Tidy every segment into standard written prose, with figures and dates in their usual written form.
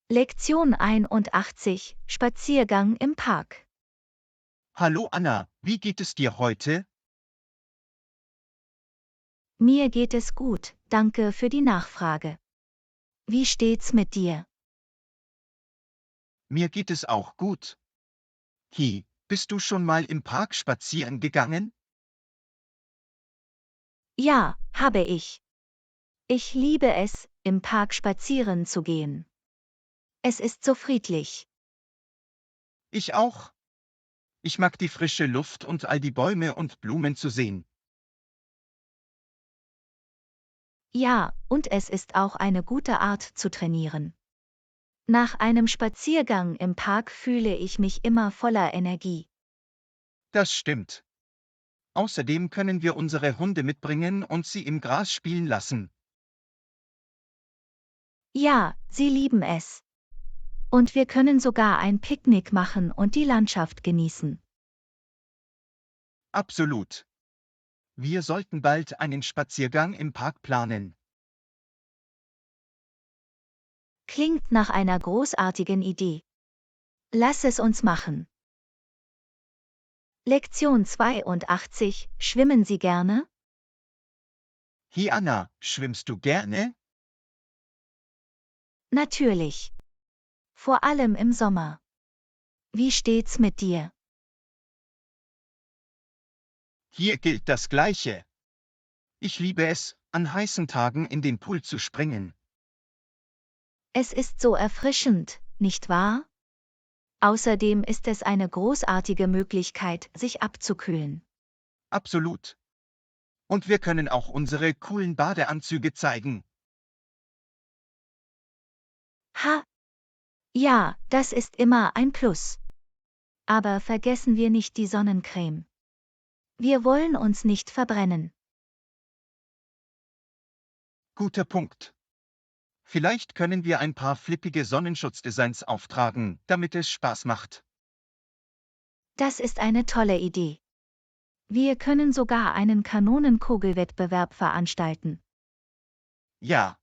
Lektion 81, Spaziergang im Park. Hallo Anna, wie geht es dir heute? Mir geht es gut, danke für die Nachfrage. Wie steht's mit dir? Mir geht es auch gut. Bist du schon mal im Park spazieren gegangen? Ja, habe ich. Ich liebe es, im Park spazieren zu gehen. Es ist so friedlich. Ich auch. Ich mag die frische Luft und all die Bäume und Blumen zu sehen. Ja, und es ist auch eine gute Art zu trainieren. Nach einem Spaziergang im Park fühle ich mich immer voller Energie. Das stimmt. Außerdem können wir unsere Hunde mitbringen und sie im Gras spielen lassen. Ja, sie lieben es. Und wir können sogar ein Picknick machen und die Landschaft genießen. Absolut. Wir sollten bald einen Spaziergang im Park planen. Klingt nach einer großartigen Idee. Lass es uns machen. Lektion 82, schwimmen Sie gerne? Anna, schwimmst du gerne? Natürlich. Vor allem im Sommer. Wie steht's mit dir? Hier gilt das Gleiche. Ich liebe es, an heißen Tagen in den Pool zu springen. Es ist so erfrischend, nicht wahr? Außerdem ist es eine großartige Möglichkeit, sich abzukühlen. Absolut. Und wir können auch unsere coolen Badeanzüge zeigen. Ha! Ja, das ist immer ein Plus. Aber vergessen wir nicht die Sonnencreme. Wir wollen uns nicht verbrennen. Guter Punkt. Vielleicht können wir ein paar flippige Sonnenschutzdesigns auftragen, damit es Spaß macht. Das ist eine tolle Idee. Wir können sogar einen Kanonenkugelwettbewerb veranstalten. Ja.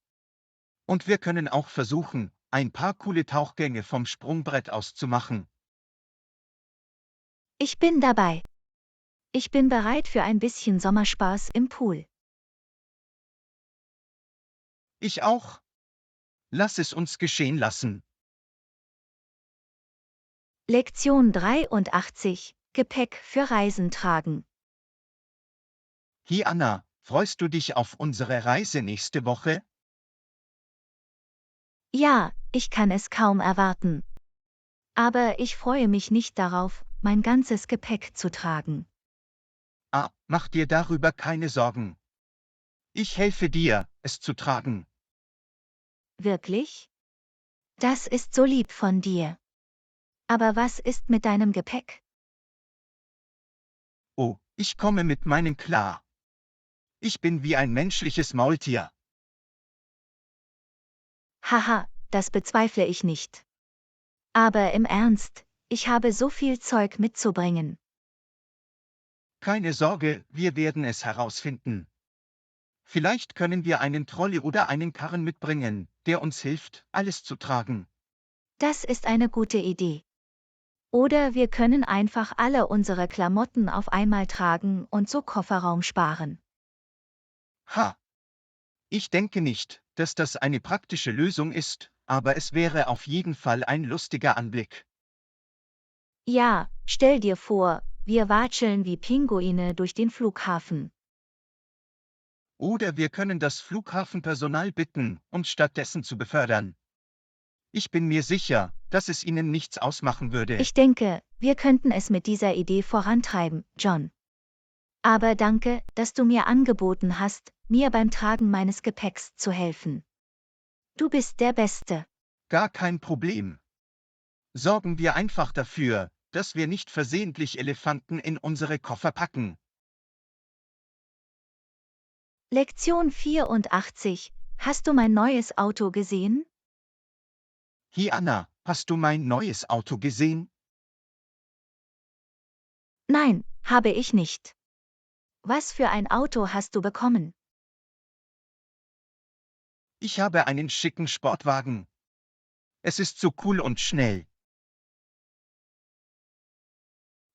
Und wir können auch versuchen, ein paar coole Tauchgänge vom Sprungbrett aus zu machen. Ich bin dabei. Ich bin bereit für ein bisschen Sommerspaß im Pool. Ich auch. Lass es uns geschehen lassen. Lektion 83, Gepäck für Reisen tragen. Anna, freust du dich auf unsere Reise nächste Woche? Ja, ich kann es kaum erwarten. Aber ich freue mich nicht darauf, mein ganzes Gepäck zu tragen. Mach dir darüber keine Sorgen. Ich helfe dir, es zu tragen. Wirklich? Das ist so lieb von dir. Aber was ist mit deinem Gepäck? Oh, ich komme mit meinem klar. Ich bin wie ein menschliches Maultier. Haha, das bezweifle ich nicht. Aber im Ernst, ich habe so viel Zeug mitzubringen. Keine Sorge, wir werden es herausfinden. Vielleicht können wir einen Trolley oder einen Karren mitbringen, der uns hilft, alles zu tragen. Das ist eine gute Idee. Oder wir können einfach alle unsere Klamotten auf einmal tragen und so Kofferraum sparen. Ha! Ich denke nicht, dass das eine praktische Lösung ist, aber es wäre auf jeden Fall ein lustiger Anblick. Ja, stell dir vor, wir watscheln wie Pinguine durch den Flughafen. Oder wir können das Flughafenpersonal bitten, uns stattdessen zu befördern. Ich bin mir sicher, dass es ihnen nichts ausmachen würde. Ich denke, wir könnten es mit dieser Idee vorantreiben, John. Aber danke, dass du mir angeboten hast, mir beim Tragen meines Gepäcks zu helfen. Du bist der Beste. Gar kein Problem. Sorgen wir einfach dafür, dass wir nicht versehentlich Elefanten in unsere Koffer packen. Lektion 84. Hast du mein neues Auto gesehen? Anna, hast du mein neues Auto gesehen? Nein, habe ich nicht. Was für ein Auto hast du bekommen? Ich habe einen schicken Sportwagen. Es ist so cool und schnell.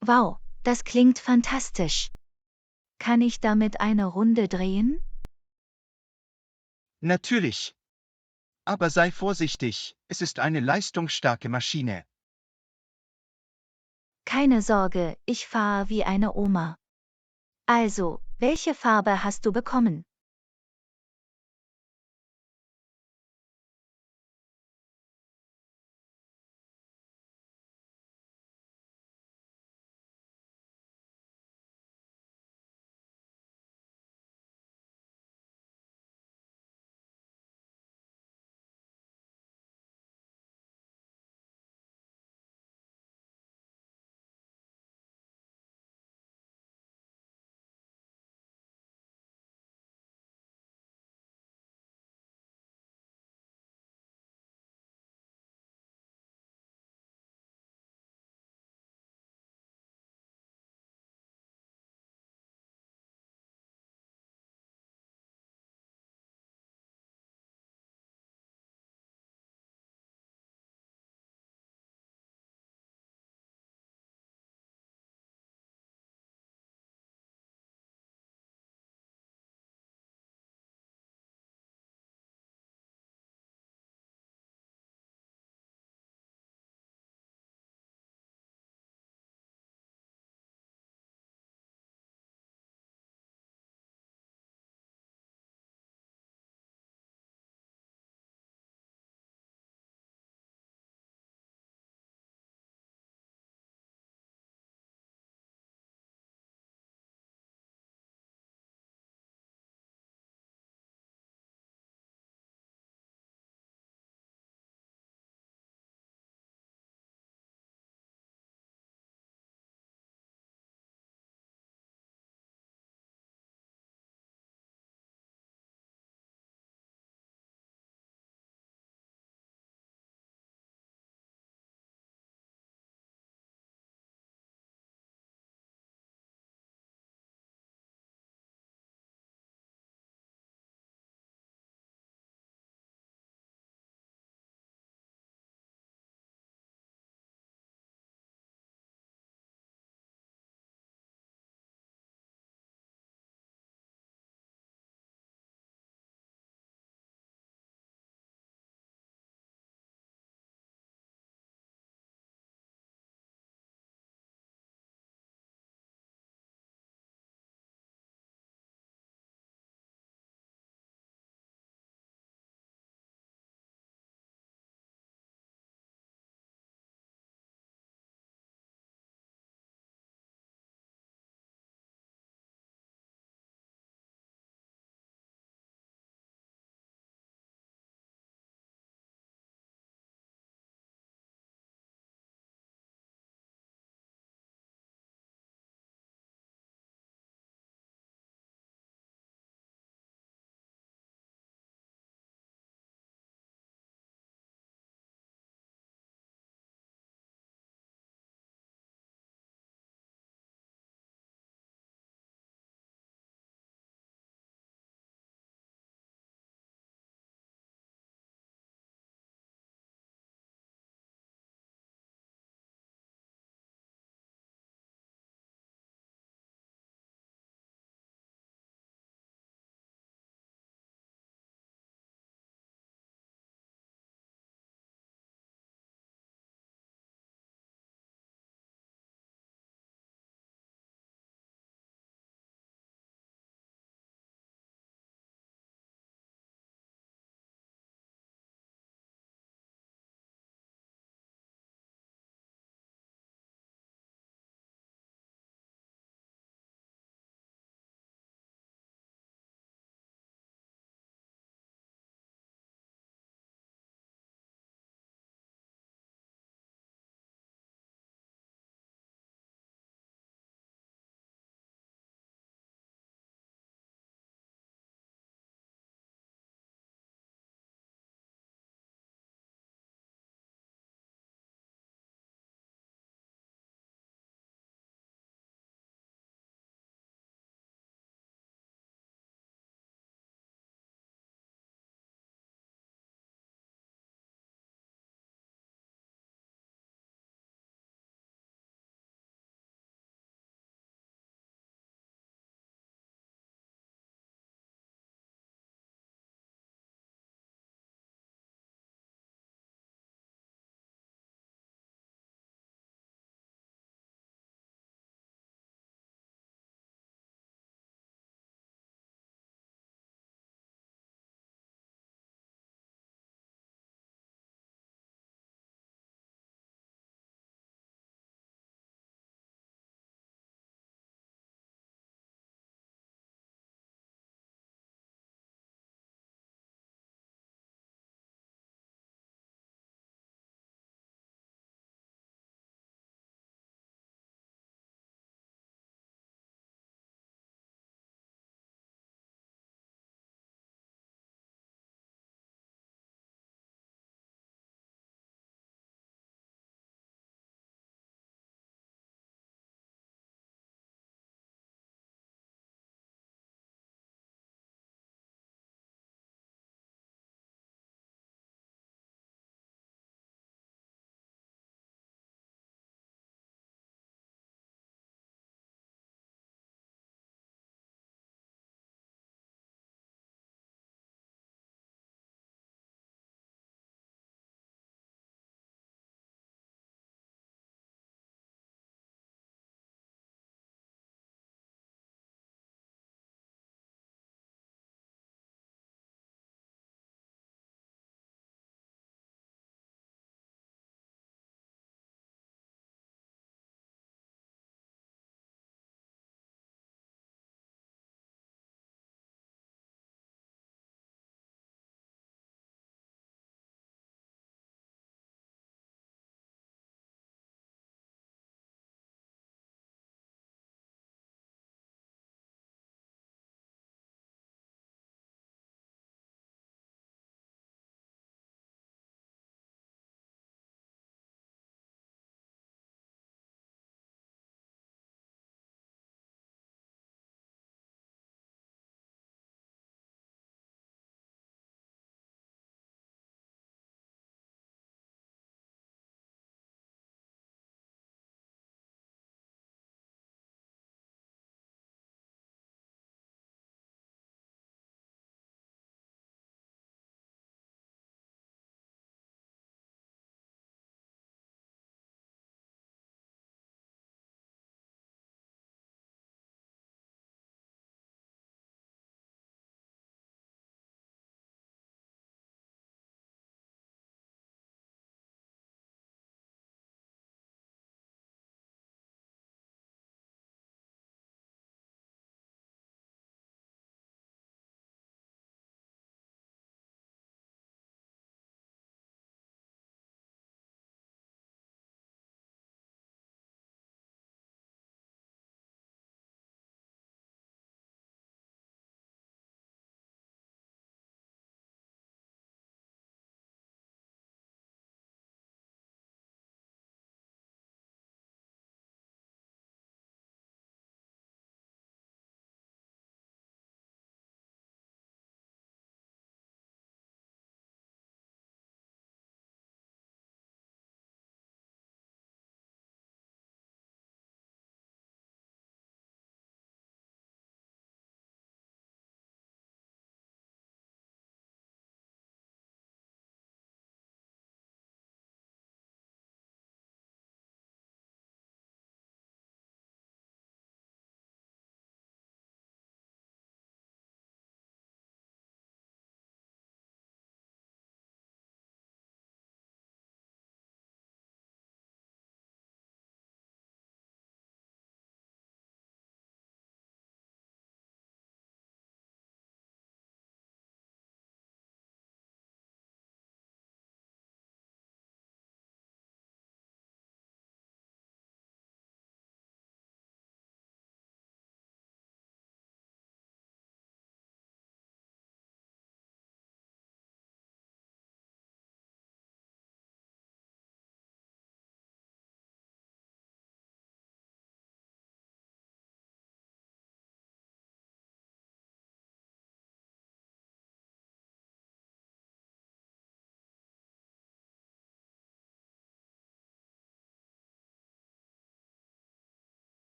Wow, das klingt fantastisch. Kann ich damit eine Runde drehen? Natürlich. Aber sei vorsichtig, es ist eine leistungsstarke Maschine. Keine Sorge, ich fahre wie eine Oma. Also, welche Farbe hast du bekommen?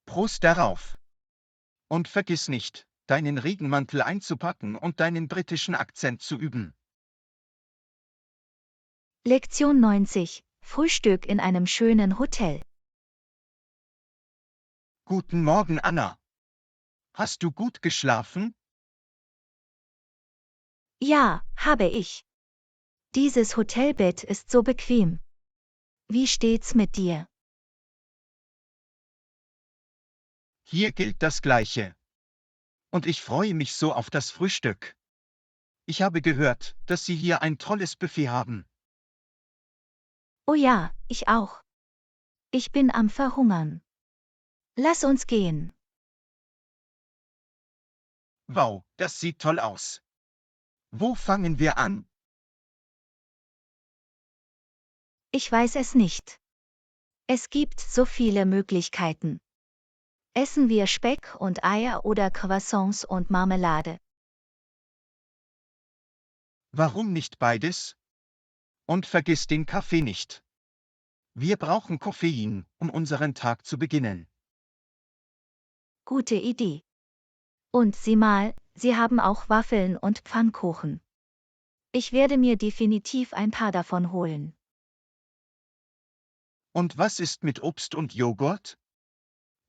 Prost darauf. Und vergiss nicht, deinen Regenmantel einzupacken und deinen britischen Akzent zu üben. Lektion 90. Frühstück in einem schönen Hotel. Guten Morgen, Anna. Hast du gut geschlafen? Ja, habe ich. Dieses Hotelbett ist so bequem. Wie steht's mit dir? Hier gilt das Gleiche. Und ich freue mich so auf das Frühstück. Ich habe gehört, dass Sie hier ein tolles Buffet haben. Oh ja, ich auch. Ich bin am Verhungern. Lass uns gehen. Wow, das sieht toll aus. Wo fangen wir an? Ich weiß es nicht. Es gibt so viele Möglichkeiten. Essen wir Speck und Eier oder Croissants und Marmelade? Warum nicht beides? Und vergiss den Kaffee nicht. Wir brauchen Koffein, um unseren Tag zu beginnen. Gute Idee. Und sieh mal, sie haben auch Waffeln und Pfannkuchen. Ich werde mir definitiv ein paar davon holen. Und was ist mit Obst und Joghurt?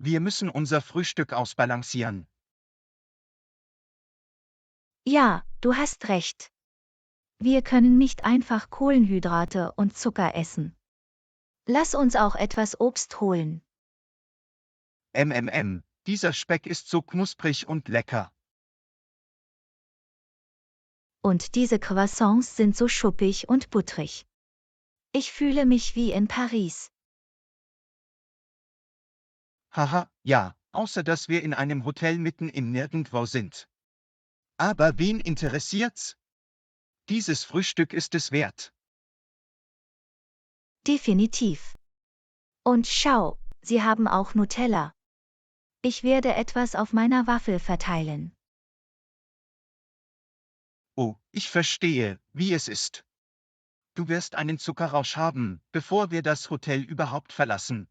Wir müssen unser Frühstück ausbalancieren. Ja, du hast recht. Wir können nicht einfach Kohlenhydrate und Zucker essen. Lass uns auch etwas Obst holen. Dieser Speck ist so knusprig und lecker. Und diese Croissants sind so schuppig und buttrig. Ich fühle mich wie in Paris. Haha, ja, außer dass wir in einem Hotel mitten im Nirgendwo sind. Aber wen interessiert's? Dieses Frühstück ist es wert. Definitiv. Und schau, sie haben auch Nutella. Ich werde etwas auf meiner Waffel verteilen. Oh, ich verstehe, wie es ist. Du wirst einen Zuckerrausch haben, bevor wir das Hotel überhaupt verlassen.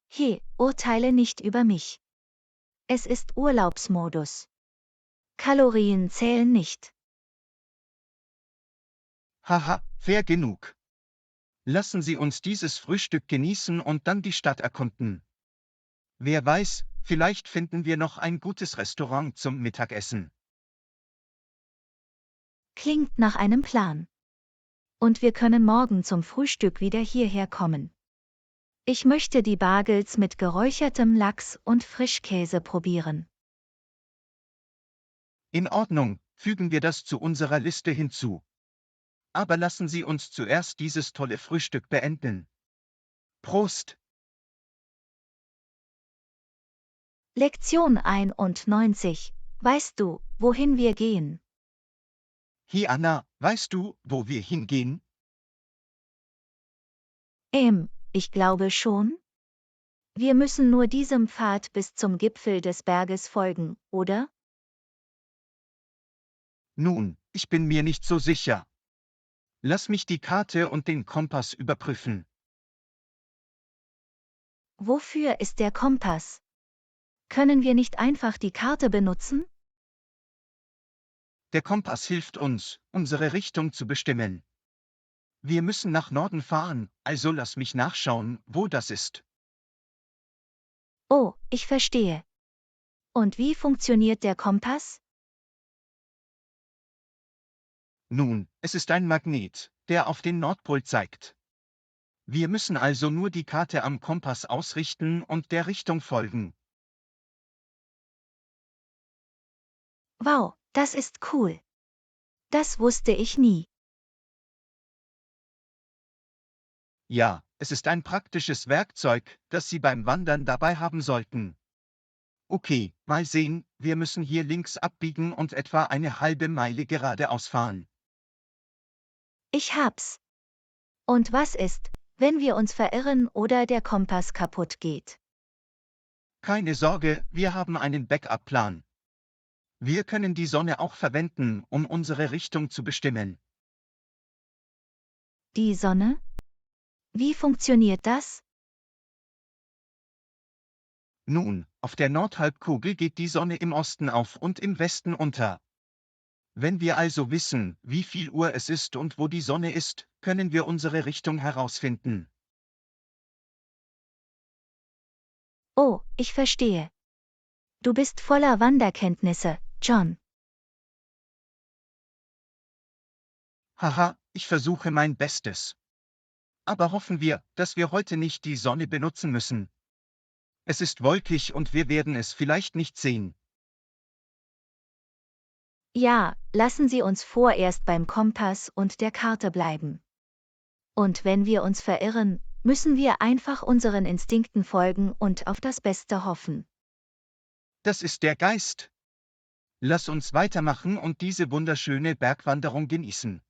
He, urteile nicht über mich. Es ist Urlaubsmodus. Kalorien zählen nicht. Haha, fair genug. Lassen Sie uns dieses Frühstück genießen und dann die Stadt erkunden. Wer weiß, vielleicht finden wir noch ein gutes Restaurant zum Mittagessen. Klingt nach einem Plan. Und wir können morgen zum Frühstück wieder hierher kommen. Ich möchte die Bagels mit geräuchertem Lachs und Frischkäse probieren. In Ordnung, fügen wir das zu unserer Liste hinzu. Aber lassen Sie uns zuerst dieses tolle Frühstück beenden. Prost! Lektion 91. Weißt du, wohin wir gehen? Hey Anna, weißt du, wo wir hingehen? Ich glaube schon. Wir müssen nur diesem Pfad bis zum Gipfel des Berges folgen, oder? Nun, ich bin mir nicht so sicher. Lass mich die Karte und den Kompass überprüfen. Wofür ist der Kompass? Können wir nicht einfach die Karte benutzen? Der Kompass hilft uns, unsere Richtung zu bestimmen. Wir müssen nach Norden fahren, also lass mich nachschauen, wo das ist. Oh, ich verstehe. Und wie funktioniert der Kompass? Nun, es ist ein Magnet, der auf den Nordpol zeigt. Wir müssen also nur die Karte am Kompass ausrichten und der Richtung folgen. Wow, das ist cool. Das wusste ich nie. Ja, es ist ein praktisches Werkzeug, das Sie beim Wandern dabei haben sollten. Okay, mal sehen, wir müssen hier links abbiegen und etwa eine halbe Meile geradeaus fahren. Ich hab's. Und was ist, wenn wir uns verirren oder der Kompass kaputt geht? Keine Sorge, wir haben einen Backup-Plan. Wir können die Sonne auch verwenden, um unsere Richtung zu bestimmen. Die Sonne? Wie funktioniert das? Nun, auf der Nordhalbkugel geht die Sonne im Osten auf und im Westen unter. Wenn wir also wissen, wie viel Uhr es ist und wo die Sonne ist, können wir unsere Richtung herausfinden. Oh, ich verstehe. Du bist voller Wanderkenntnisse, John. Haha, ich versuche mein Bestes. Aber hoffen wir, dass wir heute nicht die Sonne benutzen müssen. Es ist wolkig und wir werden es vielleicht nicht sehen. Ja, lassen Sie uns vorerst beim Kompass und der Karte bleiben. Und wenn wir uns verirren, müssen wir einfach unseren Instinkten folgen und auf das Beste hoffen. Das ist der Geist. Lass uns weitermachen und diese wunderschöne Bergwanderung genießen.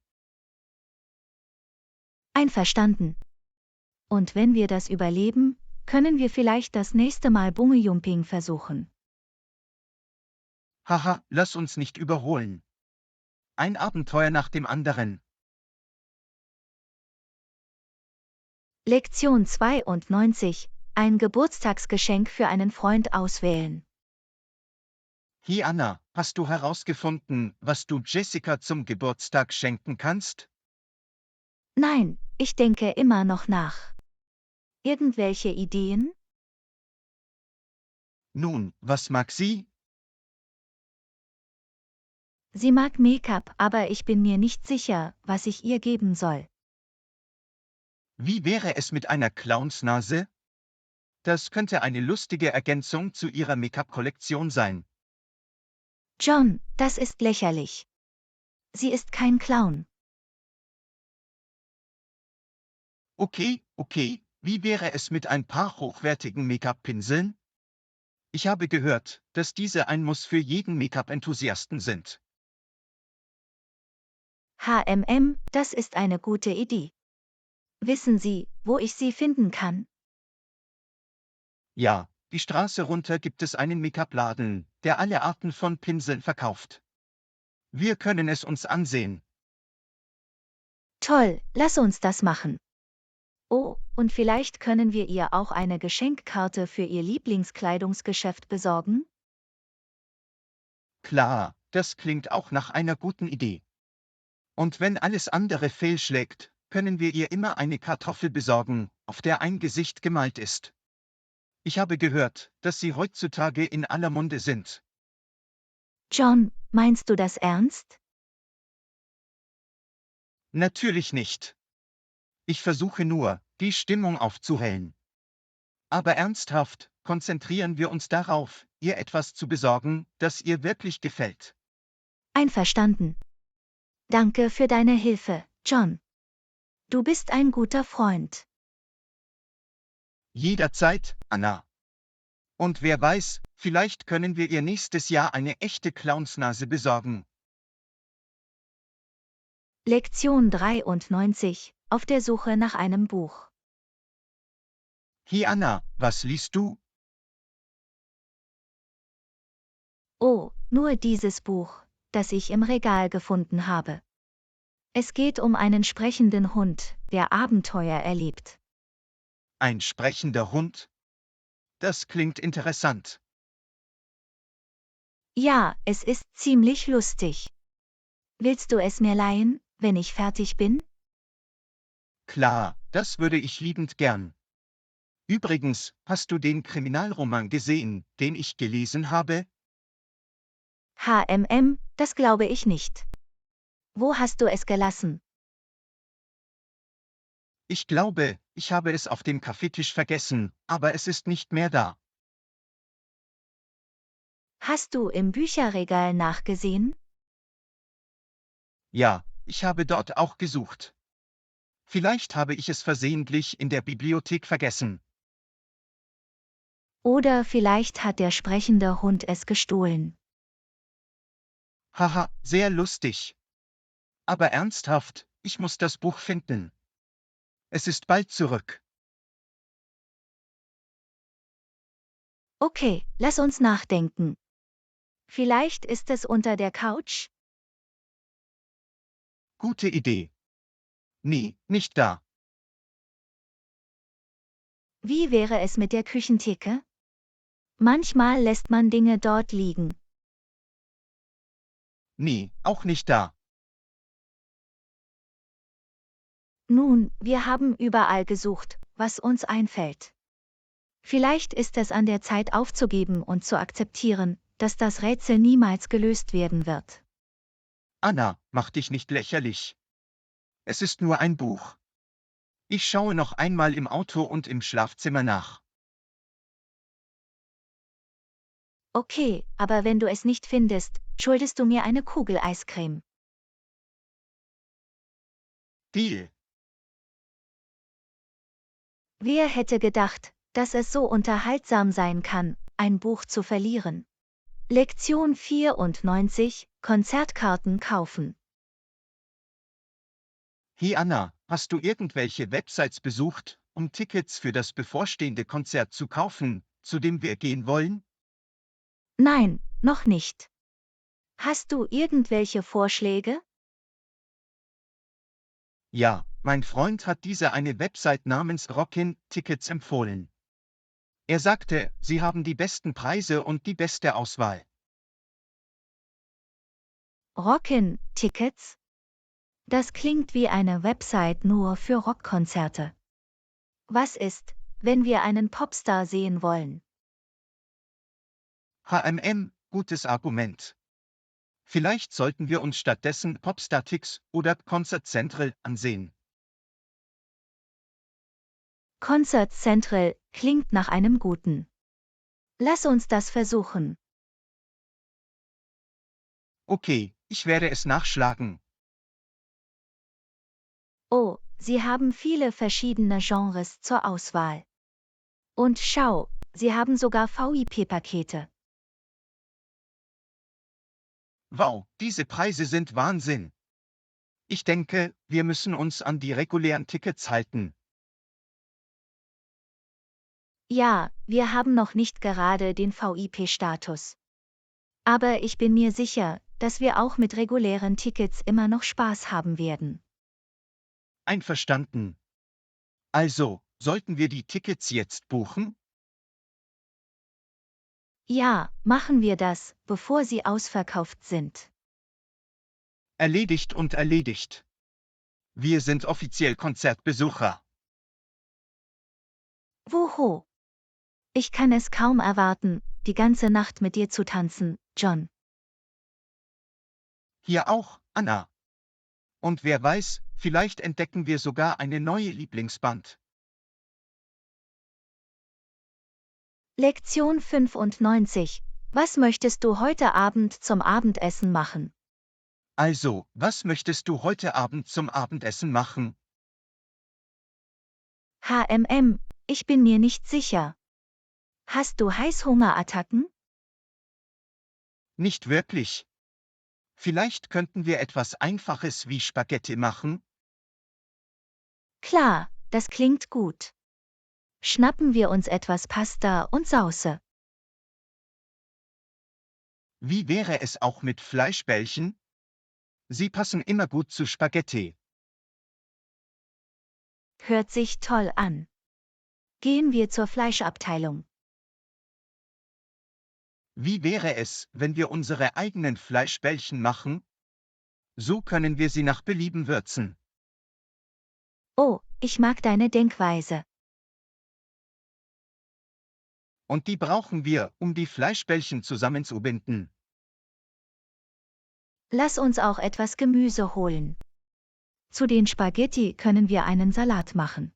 Einverstanden. Und wenn wir das überleben, können wir vielleicht das nächste Mal Bungejumping versuchen. Haha, lass uns nicht überholen. Ein Abenteuer nach dem anderen. Lektion 92. Ein Geburtstagsgeschenk für einen Freund auswählen. Hi Anna, hast du herausgefunden, was du Jessica zum Geburtstag schenken kannst? Nein, ich denke immer noch nach. Irgendwelche Ideen? Nun, was mag sie? Sie mag Make-up, aber ich bin mir nicht sicher, was ich ihr geben soll. Wie wäre es mit einer Clownsnase? Das könnte eine lustige Ergänzung zu ihrer Make-up-Kollektion sein. John, das ist lächerlich. Sie ist kein Clown. Okay, wie wäre es mit ein paar hochwertigen Make-up-Pinseln? Ich habe gehört, dass diese ein Muss für jeden Make-up-Enthusiasten sind. Das ist eine gute Idee. Wissen Sie, wo ich sie finden kann? Ja, die Straße runter gibt es einen Make-up-Laden, der alle Arten von Pinseln verkauft. Wir können es uns ansehen. Toll, lass uns das machen. Oh, und vielleicht können wir ihr auch eine Geschenkkarte für ihr Lieblingskleidungsgeschäft besorgen? Klar, das klingt auch nach einer guten Idee. Und wenn alles andere fehlschlägt, können wir ihr immer eine Kartoffel besorgen, auf der ein Gesicht gemalt ist. Ich habe gehört, dass sie heutzutage in aller Munde sind. John, meinst du das ernst? Natürlich nicht. Ich versuche nur, die Stimmung aufzuhellen. Aber ernsthaft, konzentrieren wir uns darauf, ihr etwas zu besorgen, das ihr wirklich gefällt. Einverstanden. Danke für deine Hilfe, John. Du bist ein guter Freund. Jederzeit, Anna. Und wer weiß, vielleicht können wir ihr nächstes Jahr eine echte Clownsnase besorgen. Lektion 93. Auf der Suche nach einem Buch. Hi Anna, was liest du? Oh, nur dieses Buch, das ich im Regal gefunden habe. Es geht um einen sprechenden Hund, der Abenteuer erlebt. Ein sprechender Hund? Das klingt interessant. Ja, es ist ziemlich lustig. Willst du es mir leihen, wenn ich fertig bin? Klar, das würde ich liebend gern. Übrigens, hast du den Kriminalroman gesehen, den ich gelesen habe? Das glaube ich nicht. Wo hast du es gelassen? Ich glaube, ich habe es auf dem Kaffeetisch vergessen, aber es ist nicht mehr da. Hast du im Bücherregal nachgesehen? Ja, ich habe dort auch gesucht. Vielleicht habe ich es versehentlich in der Bibliothek vergessen. Oder vielleicht hat der sprechende Hund es gestohlen. Haha, sehr lustig. Aber ernsthaft, ich muss das Buch finden. Es ist bald zurück. Okay, lass uns nachdenken. Vielleicht ist es unter der Couch? Gute Idee. Nee, nicht da. Wie wäre es mit der Küchentheke? Manchmal lässt man Dinge dort liegen. Nee, auch nicht da. Nun, wir haben überall gesucht, was uns einfällt. Vielleicht ist es an der Zeit aufzugeben und zu akzeptieren, dass das Rätsel niemals gelöst werden wird. Anna, mach dich nicht lächerlich. Es ist nur ein Buch. Ich schaue noch einmal im Auto und im Schlafzimmer nach. Okay, aber wenn du es nicht findest, schuldest du mir eine Kugel Eiscreme. Deal. Wer hätte gedacht, dass es so unterhaltsam sein kann, ein Buch zu verlieren? Lektion 94: Konzertkarten kaufen. Hey Anna, hast du irgendwelche Websites besucht, um Tickets für das bevorstehende Konzert zu kaufen, zu dem wir gehen wollen? Nein, noch nicht. Hast du irgendwelche Vorschläge? Ja, mein Freund hat diese eine Website namens Rockin Tickets empfohlen. Er sagte, sie haben die besten Preise und die beste Auswahl. Rockin Tickets? Das klingt wie eine Website nur für Rockkonzerte. Was ist, wenn wir einen Popstar sehen wollen? Gutes Argument. Vielleicht sollten wir uns stattdessen Popstar-Tix oder Concert Central ansehen. Concert Central klingt nach einem guten. Lass uns das versuchen. Okay, ich werde es nachschlagen. Oh, sie haben viele verschiedene Genres zur Auswahl. Und schau, sie haben sogar VIP-Pakete. Wow, diese Preise sind Wahnsinn. Ich denke, wir müssen uns an die regulären Tickets halten. Ja, wir haben noch nicht gerade den VIP-Status. Aber ich bin mir sicher, dass wir auch mit regulären Tickets immer noch Spaß haben werden. Einverstanden. Also, sollten wir die Tickets jetzt buchen? Ja, machen wir das, bevor sie ausverkauft sind. Erledigt und erledigt. Wir sind offiziell Konzertbesucher. Woho! Ich kann es kaum erwarten, die ganze Nacht mit dir zu tanzen, John. Hier auch, Anna. Und wer weiß, vielleicht entdecken wir sogar eine neue Lieblingsband. Lektion 95: Was möchtest du heute Abend zum Abendessen machen? Also, was möchtest du heute Abend zum Abendessen machen? Ich bin mir nicht sicher. Hast du Heißhungerattacken? Nicht wirklich. Vielleicht könnten wir etwas Einfaches wie Spaghetti machen? Klar, das klingt gut. Schnappen wir uns etwas Pasta und Sauce. Wie wäre es auch mit Fleischbällchen? Sie passen immer gut zu Spaghetti. Hört sich toll an. Gehen wir zur Fleischabteilung. Wie wäre es, wenn wir unsere eigenen Fleischbällchen machen? So können wir sie nach Belieben würzen. Oh, ich mag deine Denkweise. Und die brauchen wir, um die Fleischbällchen zusammenzubinden. Lass uns auch etwas Gemüse holen. Zu den Spaghetti können wir einen Salat machen.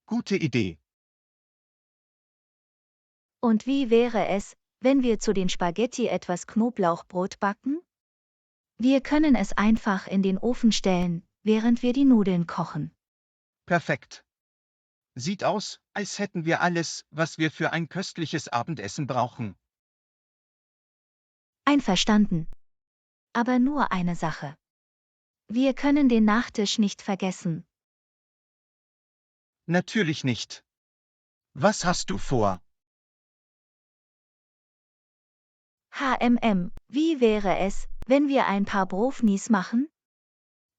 Gute Idee. Und wie wäre es, wenn wir zu den Spaghetti etwas Knoblauchbrot backen? Wir können es einfach in den Ofen stellen, während wir die Nudeln kochen. Perfekt. Sieht aus, als hätten wir alles, was wir für ein köstliches Abendessen brauchen. Einverstanden. Aber nur eine Sache. Wir können den Nachtisch nicht vergessen. Natürlich nicht. Was hast du vor? Wie wäre es, wenn wir ein paar Brownies machen?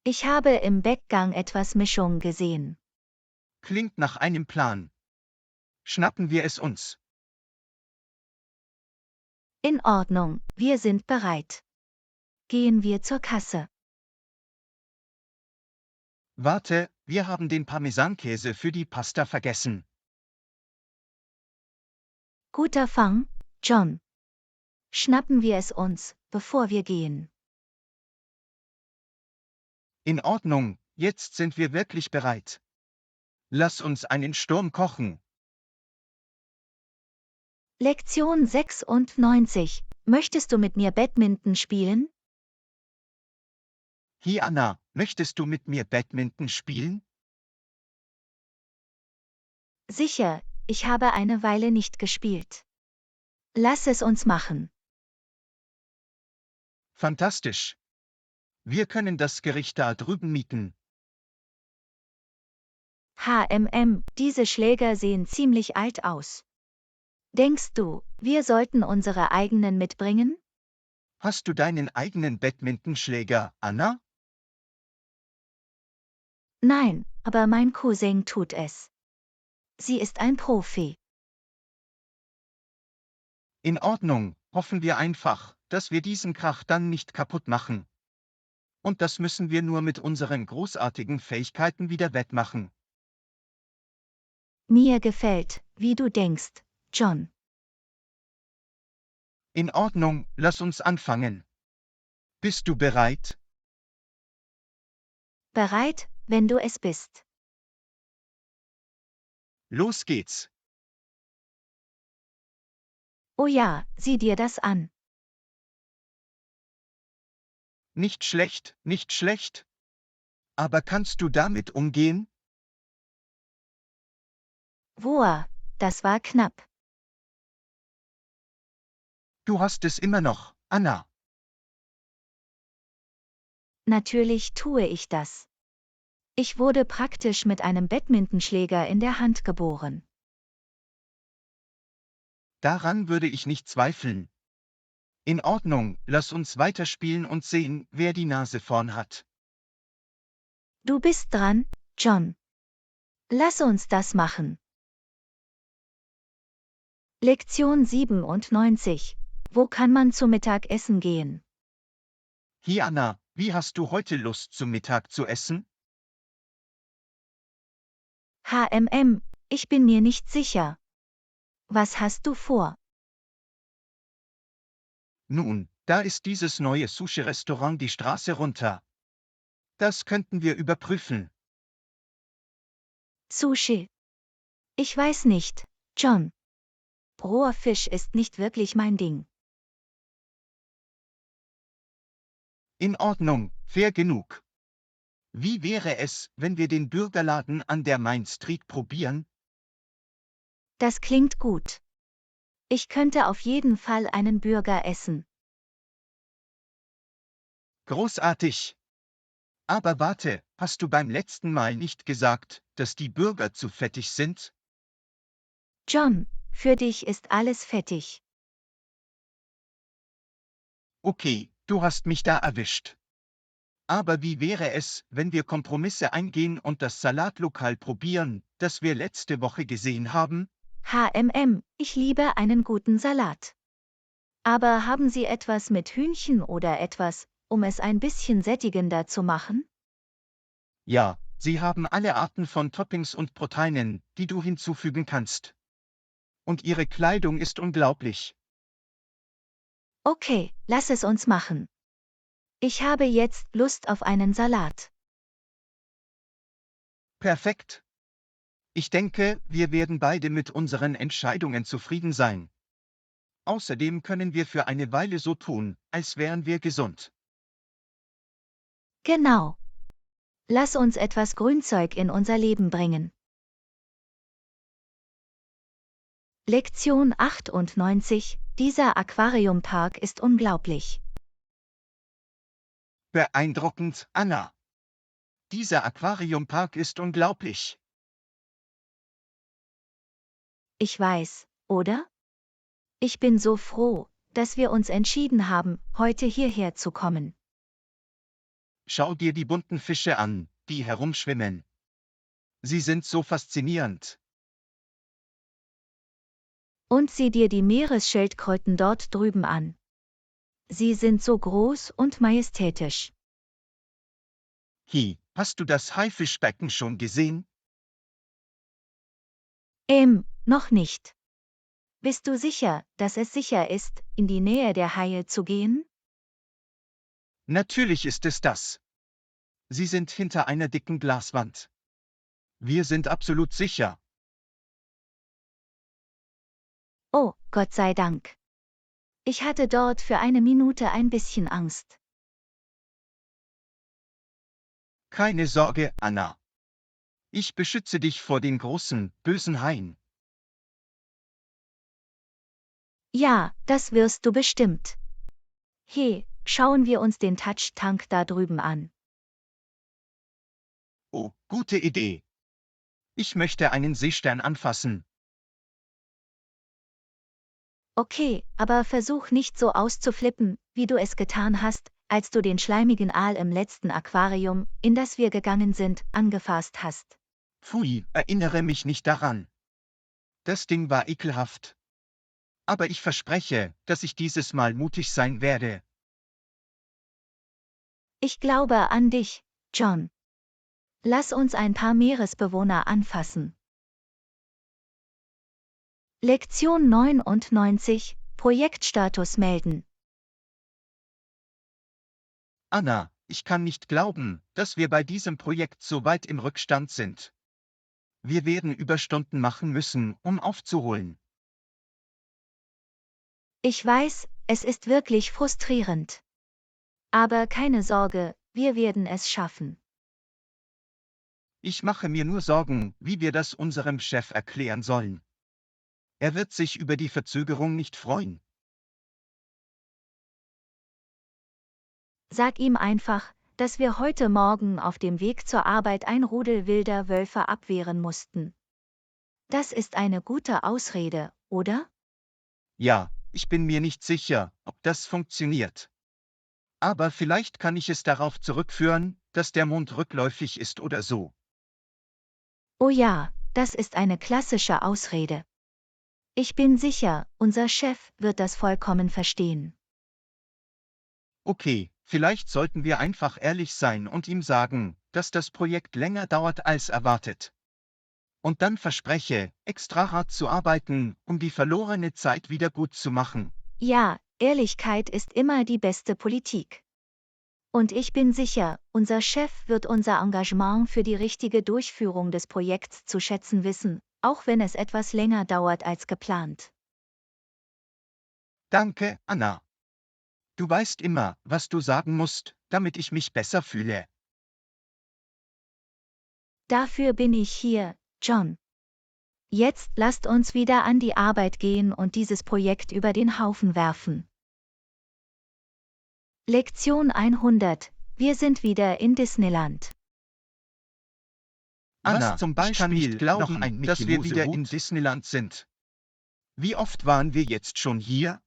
Ich habe im Backgang etwas Mischung gesehen. Klingt nach einem Plan. Schnappen wir es uns. In Ordnung, wir sind bereit. Gehen wir zur Kasse. Warte, wir haben den Parmesankäse für die Pasta vergessen. Guter Fang, John. Schnappen wir es uns, bevor wir gehen. In Ordnung, jetzt sind wir wirklich bereit. Lass uns einen Sturm kochen. Lektion 96. Möchtest du mit mir Badminton spielen? Hi Anna, möchtest du mit mir Badminton spielen? Sicher, ich habe eine Weile nicht gespielt. Lass es uns machen. Fantastisch. Wir können das Gericht da drüben mieten. Diese Schläger sehen ziemlich alt aus. Denkst du, wir sollten unsere eigenen mitbringen? Hast du deinen eigenen Badmintonschläger, Anna? Nein, aber mein Cousin tut es. Sie ist ein Profi. In Ordnung, hoffen wir einfach, dass wir diesen Krach dann nicht kaputt machen. Und das müssen wir nur mit unseren großartigen Fähigkeiten wieder wettmachen. Mir gefällt, wie du denkst, John. In Ordnung, lass uns anfangen. Bist du bereit? Bereit, wenn du es bist. Los geht's. Oh ja, sieh dir das an. Nicht schlecht, nicht schlecht. Aber kannst du damit umgehen? Woa, das war knapp. Du hast es immer noch, Anna. Natürlich tue ich das. Ich wurde praktisch mit einem Badmintonschläger in der Hand geboren. Daran würde ich nicht zweifeln. In Ordnung, lass uns weiterspielen und sehen, wer die Nase vorn hat. Du bist dran, John. Lass uns das machen. Lektion 97. Wo kann man zu Mittag essen gehen? Hi Anna, wie hast du heute Lust zum Mittag zu essen? Ich bin mir nicht sicher. Was hast du vor? Nun, da ist dieses neue Sushi-Restaurant die Straße runter. Das könnten wir überprüfen. Sushi. Ich weiß nicht, John. Roher Fisch ist nicht wirklich mein Ding. In Ordnung, fair genug. Wie wäre es, wenn wir den Burgerladen an der Main Street probieren? Das klingt gut. Ich könnte auf jeden Fall einen Burger essen. Großartig. Aber warte, hast du beim letzten Mal nicht gesagt, dass die Burger zu fettig sind? John, für dich ist alles fettig. Okay, du hast mich da erwischt. Aber wie wäre es, wenn wir Kompromisse eingehen und das Salatlokal probieren, das wir letzte Woche gesehen haben? Ich liebe einen guten Salat. Aber haben Sie etwas mit Hühnchen oder etwas, um es ein bisschen sättigender zu machen? Ja, sie haben alle Arten von Toppings und Proteinen, die du hinzufügen kannst. Und ihre Kleidung ist unglaublich. Okay, lass es uns machen. Ich habe jetzt Lust auf einen Salat. Perfekt. Ich denke, wir werden beide mit unseren Entscheidungen zufrieden sein. Außerdem können wir für eine Weile so tun, als wären wir gesund. Genau. Lass uns etwas Grünzeug in unser Leben bringen. Lektion 98. Dieser Aquariumpark ist unglaublich. Beeindruckend, Anna. Dieser Aquariumpark ist unglaublich. Ich weiß, oder? Ich bin so froh, dass wir uns entschieden haben, heute hierher zu kommen. Schau dir die bunten Fische an, die herumschwimmen. Sie sind so faszinierend. Und sieh dir die Meeresschildkröten dort drüben an. Sie sind so groß und majestätisch. Hast du das Haifischbecken schon gesehen? Noch nicht. Bist du sicher, dass es sicher ist, in die Nähe der Haie zu gehen? Natürlich ist es das. Sie sind hinter einer dicken Glaswand. Wir sind absolut sicher. Oh, Gott sei Dank. Ich hatte dort für eine Minute ein bisschen Angst. Keine Sorge, Anna. Ich beschütze dich vor den großen, bösen Haien. Ja, das wirst du bestimmt. Hey, schauen wir uns den Touch-Tank da drüben an. Oh, gute Idee. Ich möchte einen Seestern anfassen. Okay, aber versuch nicht so auszuflippen, wie du es getan hast, als du den schleimigen Aal im letzten Aquarium, in das wir gegangen sind, angefasst hast. Pfui, erinnere mich nicht daran. Das Ding war ekelhaft. Aber ich verspreche, dass ich dieses Mal mutig sein werde. Ich glaube an dich, John. Lass uns ein paar Meeresbewohner anfassen. Lektion 99, Projektstatus melden. Anna, ich kann nicht glauben, dass wir bei diesem Projekt so weit im Rückstand sind. Wir werden Überstunden machen müssen, um aufzuholen. Ich weiß, es ist wirklich frustrierend. Aber keine Sorge, wir werden es schaffen. Ich mache mir nur Sorgen, wie wir das unserem Chef erklären sollen. Er wird sich über die Verzögerung nicht freuen. Sag ihm einfach, dass wir heute Morgen auf dem Weg zur Arbeit ein Rudel wilder Wölfe abwehren mussten. Das ist eine gute Ausrede, oder? Ja, ich bin mir nicht sicher, ob das funktioniert. Aber vielleicht kann ich es darauf zurückführen, dass der Mond rückläufig ist oder so. Oh ja, das ist eine klassische Ausrede. Ich bin sicher, unser Chef wird das vollkommen verstehen. Okay, vielleicht sollten wir einfach ehrlich sein und ihm sagen, dass das Projekt länger dauert als erwartet. Und dann verspreche, extra hart zu arbeiten, um die verlorene Zeit wieder gut zu machen. Ja, Ehrlichkeit ist immer die beste Politik. Und ich bin sicher, unser Chef wird unser Engagement für die richtige Durchführung des Projekts zu schätzen wissen, auch wenn es etwas länger dauert als geplant. Danke, Anna. Du weißt immer, was du sagen musst, damit ich mich besser fühle. Dafür bin ich hier, John. Jetzt lasst uns wieder an die Arbeit gehen und dieses Projekt über den Haufen werfen. Lektion 100. Wir sind wieder in Disneyland. Anna, was zum Beispiel ich kann nicht glauben, dass wir wieder in Disneyland sind. Wie oft waren wir jetzt schon hier?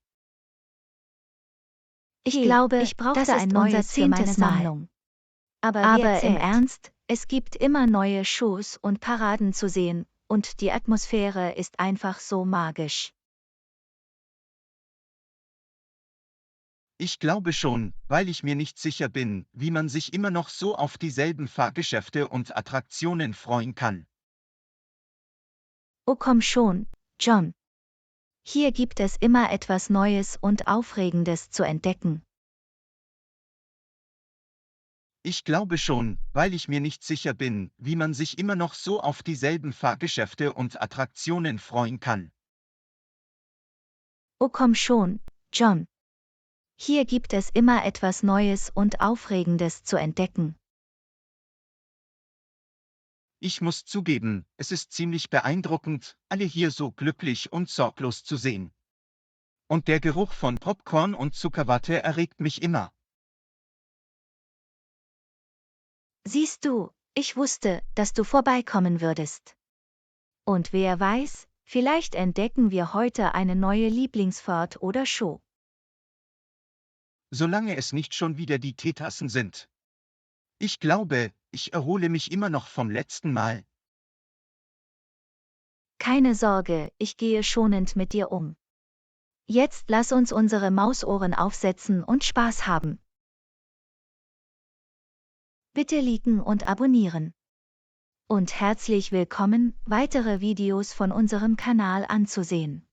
Ich glaube, ich brauchte ein neues für meine Sammlung. Aber im Ernst, es gibt immer neue Shows und Paraden zu sehen, und die Atmosphäre ist einfach so magisch. Ich glaube schon, weil ich mir nicht sicher bin, wie man sich immer noch so auf dieselben Fahrgeschäfte und Attraktionen freuen kann. Oh komm schon, John. Hier gibt es immer etwas Neues und Aufregendes zu entdecken. Ich glaube schon, weil ich mir nicht sicher bin, wie man sich immer noch so auf dieselben Fahrgeschäfte und Attraktionen freuen kann. Oh komm schon, John. Hier gibt es immer etwas Neues und Aufregendes zu entdecken. Ich muss zugeben, es ist ziemlich beeindruckend, alle hier so glücklich und sorglos zu sehen. Und der Geruch von Popcorn und Zuckerwatte erregt mich immer. Siehst du, ich wusste, dass du vorbeikommen würdest. Und wer weiß, vielleicht entdecken wir heute eine neue Lieblingsfahrt oder Show. Solange es nicht schon wieder die Teetassen sind. Ich glaube, ich erhole mich immer noch vom letzten Mal. Keine Sorge, ich gehe schonend mit dir um. Jetzt lass uns unsere Mausohren aufsetzen und Spaß haben. Bitte liken und abonnieren. Und herzlich willkommen, weitere Videos von unserem Kanal anzusehen.